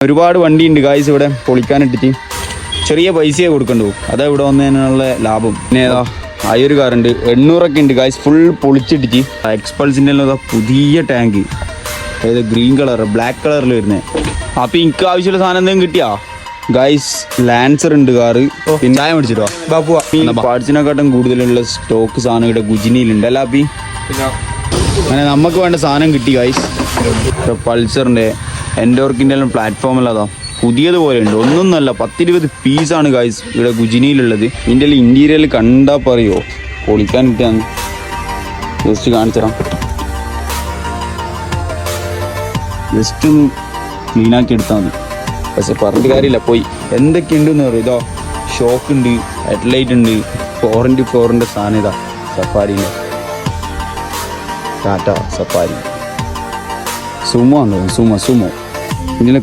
ഒരുപാട് വണ്ടി ഉണ്ട് ഗായ്സ് ഇവിടെ പൊളിക്കാനിട്ടിട്ട്. ചെറിയ പൈസയെ കൊടുക്കണ്ടു, അതാ ഇവിടെ വന്നതിനുള്ള ലാഭം. പിന്നെ ഏതാ ആ ഒരു കാറുണ്ട് 800 ഉണ്ട് ഗായ്സ്, ഫുൾ പൊളിച്ചിട്ടിട്ട്. എക്സ്പൾസിൻ്റെ എല്ലാം പുതിയ ടാങ്ക്, അതായത് ഗ്രീൻ കളർ ബ്ലാക്ക് കളറിൽ വരുന്നത്. അപ്പം എനിക്ക് ആവശ്യമുള്ള സാധനം എന്തെങ്കിലും കിട്ടിയാ ഗായ്സ്? ലാൻസർ ഉണ്ട് കാറ്. പിന്നെ ചായ മേടിച്ചിട്ടോ പാർട്സിനെക്കാട്ടും കൂടുതലുള്ള സ്റ്റോക്ക് സാധനം ഇവിടെ ഗുജിനിയിലുണ്ട് അല്ല അപ്പി? അങ്ങനെ നമുക്ക് വേണ്ട സാധനം കിട്ടി ഗായ്സ്. പൾസറിൻ്റെ എൻഡോർക്കിൻ്റെ എല്ലാം പ്ലാറ്റ്ഫോമിലതാ പുതിയതുപോലെ ഉണ്ട്. ഒന്നൊന്നല്ല 10-20 പീസാണ് ഗായ്സ് ഇവിടെ ഗുജിനിയിലുള്ളത്. ഇതിൻ്റെ ഇൻറ്റീരിയൽ കണ്ടാൽ പറയോ പൊളിക്കാൻ കിട്ടിയാന്ന്. ജസ്റ്റ് കാണിച്ചറാം, ജസ്റ്റ് ഒന്ന് ക്ലീനാക്കി എടുത്താൽ മതി. പക്ഷെ പറഞ്ഞിട്ട് കാര്യമില്ല, പോയി എന്തൊക്കെയുണ്ടെന്ന് പറയും. ഇതോ ഷോക്ക് ഉണ്ട്, ഹെഡ്ലൈറ്റ് ഉണ്ട്, 4x4 സാധനം. ഇതാ സഫാരിൻ്റെ ടാറ്റ സഫാരി സുമോ ആണ്, സുമോ ഇതിന്